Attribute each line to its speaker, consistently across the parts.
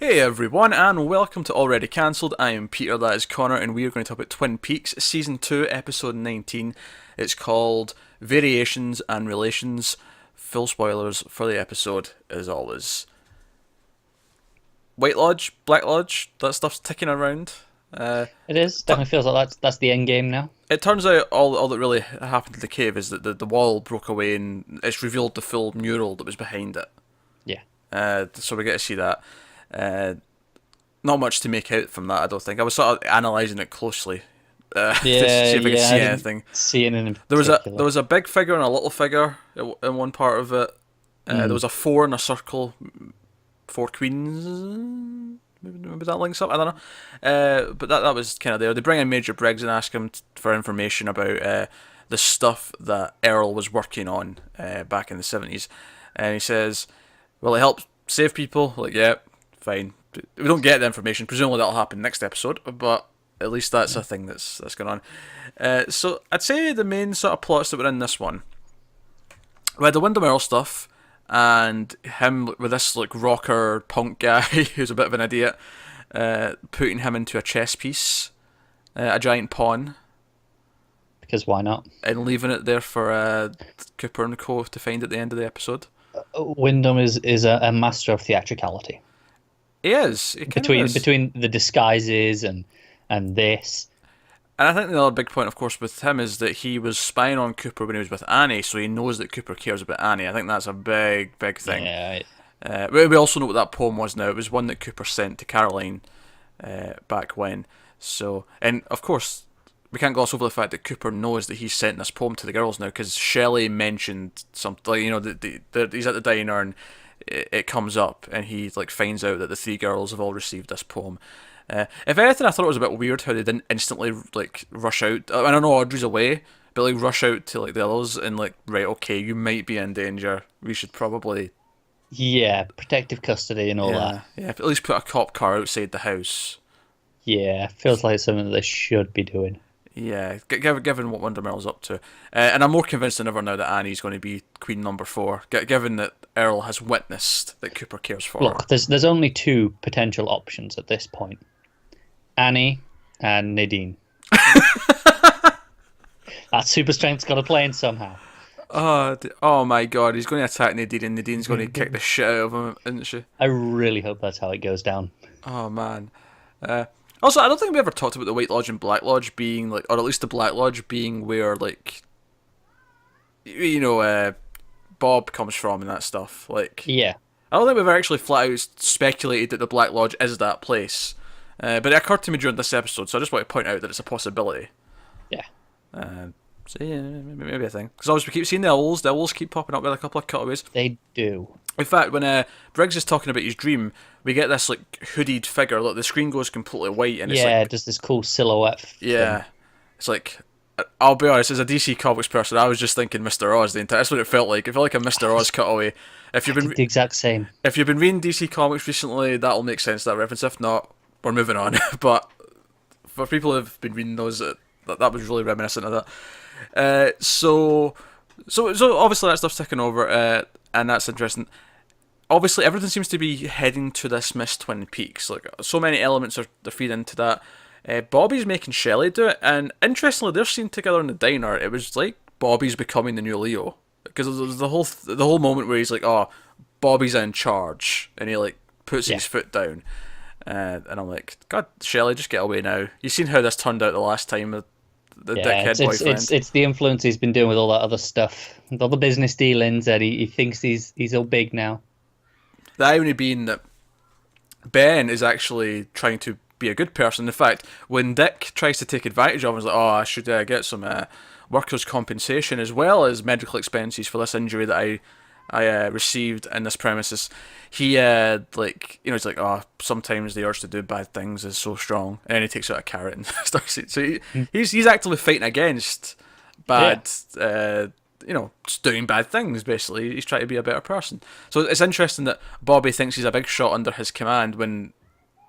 Speaker 1: Hey everyone, and welcome to Already Cancelled. I am Peter, that is Connor, and we are going to talk about Twin Peaks Season 2, Episode 19. It's called Variations and Relations. Full spoilers for the episode, as always. White Lodge, Black Lodge, that stuff's ticking around.
Speaker 2: It is. Definitely feels like that's the end game now.
Speaker 1: It turns out all that really happened to the cave is that the wall broke away and it's revealed the full mural that was behind it.
Speaker 2: Yeah.
Speaker 1: So we get to see that. Not much to make out from that, I don't think. I was sort of analysing it closely to see if I could see anything.
Speaker 2: See anything in
Speaker 1: There
Speaker 2: particular.
Speaker 1: was a big figure and a little figure in one part of it. There was a four in a circle, four queens. Maybe that links up. I don't know. But that was kind of there. They bring in Major Briggs and ask him for information about the stuff that Earl was working on back in the 70s, and he says, "Will it help save people?" Like, yeah, fine. We don't get the information. Presumably that'll happen next episode, but at least that's a thing that's going on. So I'd say the main sort of plots that were in this one, we had the Wyndham Earl stuff, and him with this like rocker punk guy who's a bit of an idiot, putting him into a chess piece, a giant pawn,
Speaker 2: Because why not?
Speaker 1: and leaving it there for Cooper and Co to find at the end of the episode.
Speaker 2: Wyndham is a master of theatricality.
Speaker 1: He is. He kind of
Speaker 2: Between
Speaker 1: is.
Speaker 2: between the disguises and this.
Speaker 1: And I think the other big point, of course, with him is that he was spying on Cooper when he was with Annie, so he knows that Cooper cares about Annie. I think that's a big, big thing.
Speaker 2: Yeah.
Speaker 1: We also know what that poem was now. It was one that Cooper sent to Caroline back when. So, and of course, we can't gloss over the fact that Cooper knows that he's sent this poem to the girls now because Shelley mentioned something. You know, he's at the diner and it comes up, and he like finds out that the three girls have all received this poem. If anything, I thought it was a bit weird how they didn't instantly like rush out. I don't know, Audrey's away, but like rush out to like the others and like, right, okay, you might be in danger. We should probably
Speaker 2: Protective custody and all that.
Speaker 1: yeah, at least put a cop car outside the house.
Speaker 2: Yeah, feels like something that they should be doing.
Speaker 1: Yeah, given what Wonder Earl's up to, and I'm more convinced than ever now that Annie's going to be Queen number 4. Given that Earl has witnessed that Cooper cares for her.
Speaker 2: Look, there's only two potential options at this point: Annie and Nadine. That super strength's got to play in somehow.
Speaker 1: Oh my God, he's going to attack Nadine, and Nadine's going to kick the shit out of him, isn't she?
Speaker 2: I really hope that's how it goes down.
Speaker 1: Oh man. Also, I don't think we ever talked about the White Lodge and Black Lodge being like, or at least the Black Lodge being where like, Bob comes from and that stuff. Like,
Speaker 2: Yeah.
Speaker 1: I don't think we've ever actually flat out speculated that the Black Lodge is that place. But it occurred to me during this episode, so I just want to point out that it's a possibility.
Speaker 2: Yeah.
Speaker 1: So yeah, maybe a thing. Because obviously we keep seeing the owls. The owls keep popping up with a couple of cutaways.
Speaker 2: They do.
Speaker 1: In fact, when Briggs is talking about his dream, we get this like hooded figure. Look, the screen goes completely white, and it's
Speaker 2: Yeah,
Speaker 1: like,
Speaker 2: just this cool silhouette.
Speaker 1: yeah, it's like, I'll be honest, as a DC Comics person, I was just thinking Mr. Oz the entire. That's what it felt like. It felt like a Mr. Oz cutaway. If you've been
Speaker 2: The exact same.
Speaker 1: if you've been reading DC Comics recently, that'll make sense, that reference. If not, we're moving on. But for people who've been reading those, that was really reminiscent of that. So obviously that stuff's ticking over, and that's interesting. Obviously, everything seems to be heading to this Miss Twin Peaks. Like, so many elements are feed into that. Bobby's making Shelley do it, and interestingly, they're seen together in the diner. It was like Bobby's becoming the new Leo, because there was the whole moment where he's like, "Oh, Bobby's in charge," and he like puts his foot down, and I'm like, "God, Shelley, just get away now." You seen how this turned out the last time with the dickhead boyfriend.
Speaker 2: It's the influence he's been doing with all that other stuff, with all the business dealings that he thinks he's all big now.
Speaker 1: The irony being that Ben is actually trying to be a good person. In fact, when Dick tries to take advantage of him, he's like, "Oh, I should get some workers' compensation as well as medical expenses for this injury that I received in this premises." He he's like, "Oh, sometimes the urge to do bad things is so strong," and then he takes out a carrot and starts it. So he's actively fighting against bad. Just doing bad things, basically. He's trying to be a better person. So it's interesting that Bobby thinks he's a big shot under his command when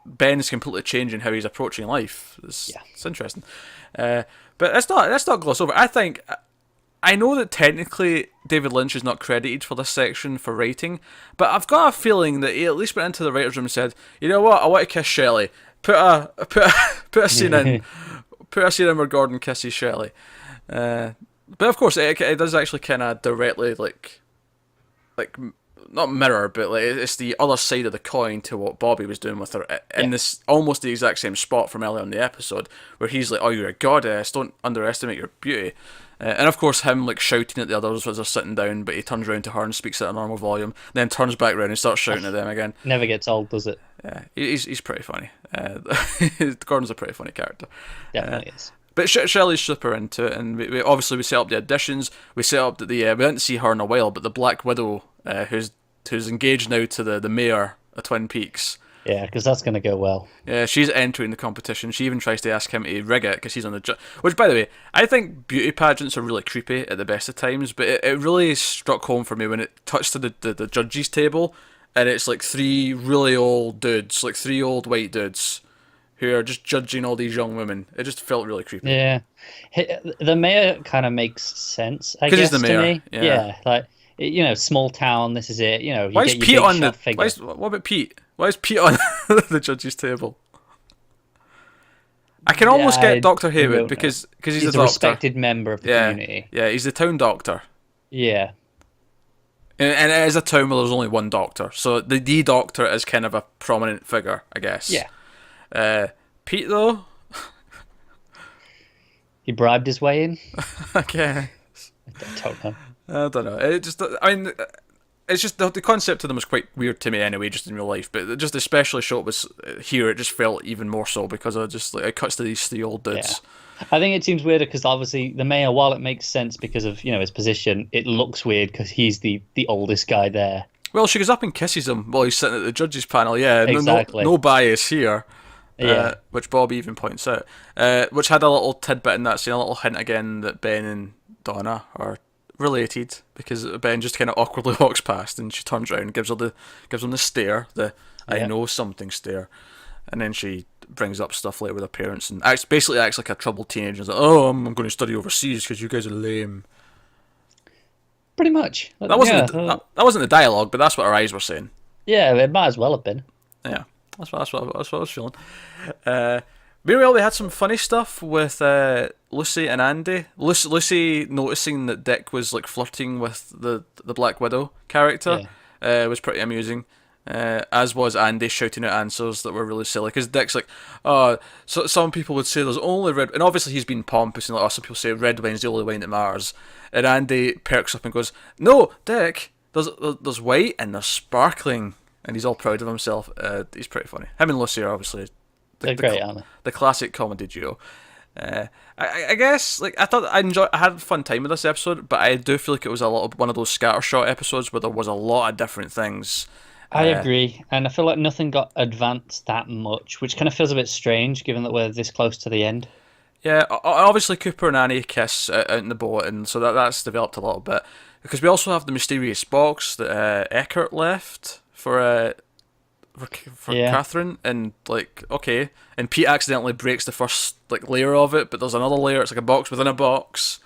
Speaker 1: Ben's completely changing how he's approaching life. It's interesting. But let's not gloss over. I think I know that technically David Lynch is not credited for this section for writing, but I've got a feeling that he at least went into the writers' room and said, "You know what? I want to kiss Shelley. Put a scene in. Put a scene in where Gordon kisses Shelley." But of course, it does actually kind of directly like not mirror, but like it's the other side of the coin to what Bobby was doing with her in this almost the exact same spot from earlier in the episode, where he's like, "Oh, you're a goddess. Don't underestimate your beauty." And of course, him like shouting at the others as they're sitting down, but he turns around to her and speaks at a normal volume, then turns back around and starts shouting at them again.
Speaker 2: Never gets old, does it?
Speaker 1: Yeah, he's pretty funny. Gordon's a pretty funny character.
Speaker 2: Definitely is.
Speaker 1: But Shelley's super into it, and we obviously we set up the auditions. We set up that we didn't see her in a while, but the Black Widow, who's engaged now to the mayor of Twin Peaks.
Speaker 2: Yeah, because that's going to go well.
Speaker 1: Yeah, she's entering the competition. She even tries to ask him to rig it because he's on the which, by the way, I think beauty pageants are really creepy at the best of times, but it really struck home for me when it touched to the judges' table, and it's like three really old dudes, like three old white dudes, who are just judging all these young women. It just felt really creepy.
Speaker 2: Yeah. The mayor kind of makes sense, I guess,
Speaker 1: he's the mayor.
Speaker 2: to me.
Speaker 1: Yeah,
Speaker 2: like, small town, this is it. You
Speaker 1: why is
Speaker 2: get your
Speaker 1: Pete
Speaker 2: big
Speaker 1: on
Speaker 2: shot
Speaker 1: the?
Speaker 2: figure.
Speaker 1: What about Pete? Why is Pete on the judges' table? I can almost get Dr. Haywood because he's a doctor.
Speaker 2: Respected member of the community.
Speaker 1: Yeah, he's the town doctor.
Speaker 2: Yeah.
Speaker 1: And it is a town where there's only one doctor, so the doctor is kind of a prominent figure, I guess.
Speaker 2: Yeah.
Speaker 1: Pete though,
Speaker 2: he bribed his way in.
Speaker 1: I guess. I don't know. It just, I mean, it's just the concept of them was quite weird to me anyway, just in real life. But just especially shot was here, it just felt even more so because I just like it cuts to these three old dudes.
Speaker 2: Yeah. I think it seems weirder because obviously the mayor, while it makes sense because of his position, it looks weird because he's the oldest guy there.
Speaker 1: Well, she goes up and kisses him while he's sitting at the judges' panel. Yeah,
Speaker 2: exactly.
Speaker 1: No bias here.
Speaker 2: Yeah.
Speaker 1: Which Bob even points out. Which had a little tidbit in that scene, a little hint again that Ben and Donna are related because Ben just kind of awkwardly walks past and she turns around and gives him the stare, I know something stare, and then she brings up stuff later with her parents and basically acts like a troubled teenager. Like, "Oh, I'm going to study overseas because you guys are lame."
Speaker 2: Pretty much.
Speaker 1: That wasn't that wasn't the dialogue, but that's what her eyes were saying.
Speaker 2: Yeah, it might as well have been.
Speaker 1: Yeah, that's what I was feeling. Meanwhile, we had some funny stuff with Lucy and Andy. Lucy noticing that Dick was like flirting with the Black Widow character was pretty amusing. As was Andy shouting out answers that were really silly because Dick's like, "Oh, so some people would say there's only red," and obviously he's been pompous and like, "Oh, some people say red wine's the only wine that matters," and Andy perks up and goes, "No, Dick, there's white and there's sparkling," and he's all proud of himself. He's pretty funny. Him and Lucy are obviously
Speaker 2: they're great, aren't they?
Speaker 1: The classic comedy duo. I guess like I had a fun time with this episode, but I do feel like it was one of those scattershot episodes where there was a lot of different things.
Speaker 2: I agree, and I feel like nothing got advanced that much, which kind of feels a bit strange given that we're this close to the end.
Speaker 1: Yeah, obviously Cooper and Annie kiss out in the boat, and so that's developed a little bit. Because we also have the mysterious box that Eckert left for Catherine, and like, okay, and Pete accidentally breaks the first like layer of it, but there's another layer, it's like a box within a box.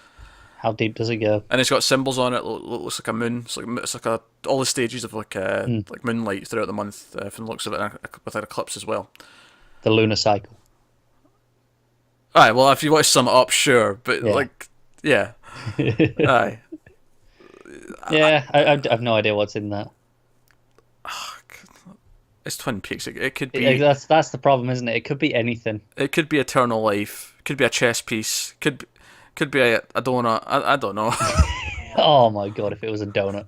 Speaker 2: How deep does it go?
Speaker 1: And it's got symbols on it. Looks like a moon. It's like all the stages of like moonlight throughout the month from the looks of it, with an eclipse as well.
Speaker 2: The lunar cycle.
Speaker 1: Aye, well, if you want to sum it up, sure, but yeah. Aye.
Speaker 2: Yeah, I have no idea what's in that.
Speaker 1: It's Twin Peaks. It could be.
Speaker 2: That's the problem, isn't it? It could be anything.
Speaker 1: It could be eternal life. Could be a chess piece. Could be a donut. I don't know.
Speaker 2: Oh my god, if it was a donut.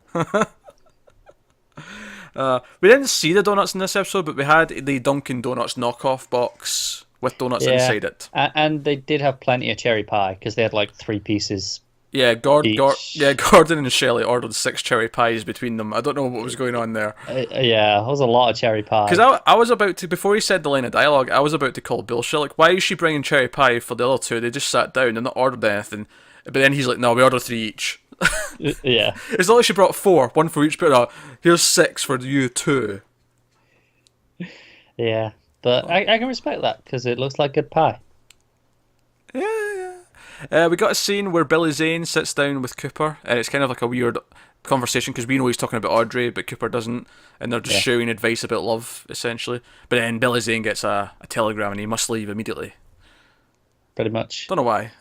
Speaker 1: We didn't see the donuts in this episode, but we had the Dunkin' Donuts knockoff box with donuts inside it.
Speaker 2: And they did have plenty of cherry pie because they had like 3 pieces.
Speaker 1: Yeah, Gordon and Shelley ordered 6 cherry pies between them. I don't know what was going on there.
Speaker 2: Yeah, it was a lot of cherry pie.
Speaker 1: Because I was about to, before he said the line of dialogue, I was about to call bullshit. Like, why is she bringing cherry pie for the other 2? They just sat down and not ordered anything. But then he's like, no, we ordered 3 each.
Speaker 2: Yeah.
Speaker 1: It's not like she brought 4, 1 for each, but no, here's 6 for you 2.
Speaker 2: Yeah, but I can respect that because it looks like good pie.
Speaker 1: Yeah. We got a scene where Billy Zane sits down with Cooper, and it's kind of like a weird conversation because we know he's talking about Audrey, but Cooper doesn't, and they're just
Speaker 2: Yeah.
Speaker 1: sharing advice about love, essentially. But then Billy Zane gets a telegram and he must leave immediately.
Speaker 2: Pretty much.
Speaker 1: Don't know why.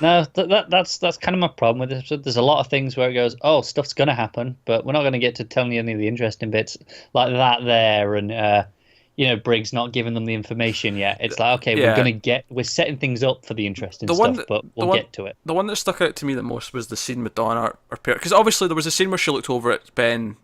Speaker 2: No, that's kind of my problem with this episode. There's a lot of things where it goes, oh, stuff's gonna happen, but we're not gonna get to telling you any of the interesting bits like that there, and Briggs not giving them the information yet. It's like, okay,
Speaker 1: Yeah.
Speaker 2: we're setting things up for the interesting
Speaker 1: The one
Speaker 2: stuff,
Speaker 1: that-
Speaker 2: but
Speaker 1: the
Speaker 2: we'll
Speaker 1: one-
Speaker 2: get to it.
Speaker 1: The one that stuck out to me the most was the scene with Donna or Peter, because obviously there was a scene where she looked over at Ben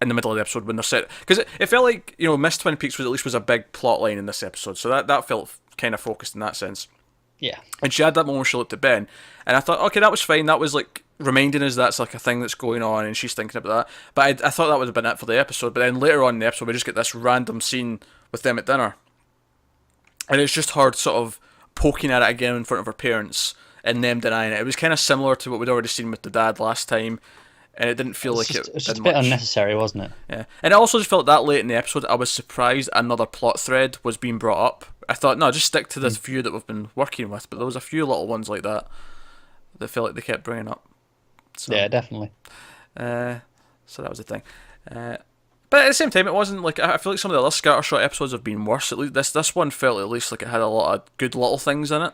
Speaker 1: in the middle of the episode when they're set, because it felt like Miss Twin Peaks was a big plot line in this episode, so that felt kind of focused in that sense.
Speaker 2: Yeah.
Speaker 1: And she had that moment where she looked at Ben, and I thought, okay, that was fine. That was like reminding us that's like a thing that's going on, and she's thinking about that. But I thought that would have been it for the episode. But then later on in the episode, we just get this random scene with them at dinner, and it's just her sort of poking at it again in front of her parents and them denying it. It was kind of similar to what we'd already seen with the dad last time, and it didn't feel like it
Speaker 2: It's
Speaker 1: did
Speaker 2: just a bit
Speaker 1: much.
Speaker 2: unnecessary, wasn't it?
Speaker 1: Yeah, and I also just felt that late in the episode, I was surprised another plot thread was being brought up. I thought, no, just stick to this few that we've been working with. But there was a few little ones like that felt like they kept bringing up. So,
Speaker 2: Yeah, definitely.
Speaker 1: so that was the thing. But at the same time, it wasn't like, I feel like some of the other scattershot episodes have been worse. At least this one felt at least like it had a lot of good little things in it.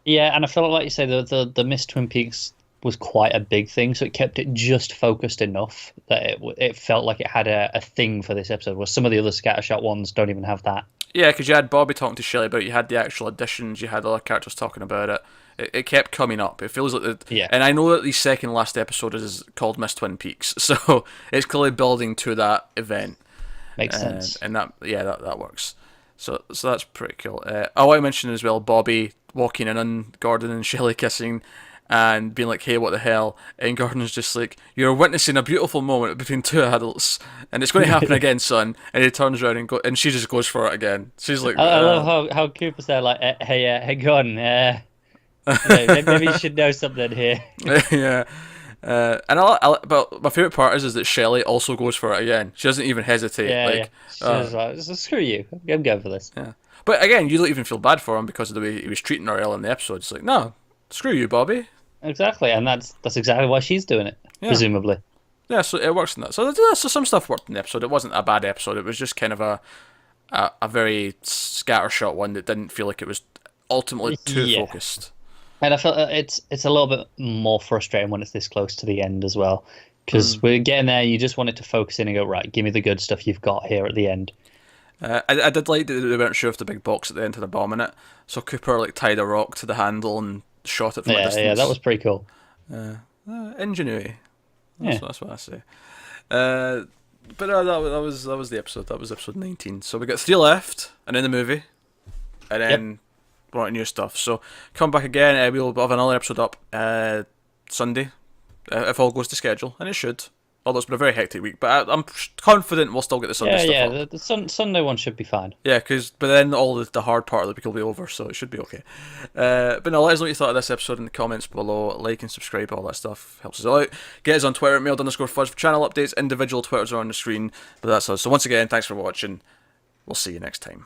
Speaker 2: Yeah, and I felt like you say the Miss Twin Peaks was quite a big thing, so it kept it just focused enough that it felt like it had a thing for this episode, where some of the other scattershot ones don't even have that.
Speaker 1: Yeah, because you had Bobby talking to Shelley about it, you had the actual additions, you had other characters talking about it. It kept coming up. It feels like
Speaker 2: Yeah.
Speaker 1: And I know that the second last episode is called Miss Twin Peaks, so it's clearly building to that event.
Speaker 2: Makes sense.
Speaker 1: And that works. So that's pretty cool. I want to mention as well Bobby walking in on Gordon and Shelley kissing, and being like, "Hey, what the hell?" And Gordon's just like, "You're witnessing a beautiful moment between two adults, and it's going to happen again, son." And he turns around and she just goes for it again. She's like,
Speaker 2: I love how Cooper's there, like, hey, Gordon, maybe you should know something here.
Speaker 1: yeah. But my favorite part is that Shelley also goes for it again. She doesn't even hesitate.
Speaker 2: Yeah. She's like, so screw you. I'm going for this.
Speaker 1: Yeah. But again, you don't even feel bad for him because of the way he was treating her earlier in the episode. It's like, no, screw you, Bobby.
Speaker 2: Exactly, and that's exactly why she's doing it, presumably.
Speaker 1: Yeah, so it works in that. So some stuff worked in the episode. It wasn't a bad episode. It was just kind of a very scattershot one that didn't feel like it was ultimately too focused.
Speaker 2: And I felt it's a little bit more frustrating when it's this close to the end as well, because we're getting there. You just want it to focus in and go, right, give me the good stuff you've got here at the end.
Speaker 1: I did like that they weren't sure if the big box at the end had a bomb in it, so Cooper like tied a rock to the handle and shot it from a distance.
Speaker 2: Yeah, that was pretty cool.
Speaker 1: Ingenuity. That's what I say. But that was the episode. That was episode 19. So we got 3 left, and then the movie, and then we're on to new stuff. So come back again. We'll have another episode up Sunday, if all goes to schedule, and it should. Although it's been a very hectic week, but I'm confident we'll still get the Sunday stuff up.
Speaker 2: The Sunday one should be fine.
Speaker 1: Yeah, but then all the hard part of the week will be over, so it should be okay. But no, let us know what you thought of this episode in the comments below. Like and subscribe, all that stuff helps us out. Get us on Twitter at mailed_fudge for channel updates. Individual Twitters are on the screen, but that's us. So once again, thanks for watching. We'll see you next time.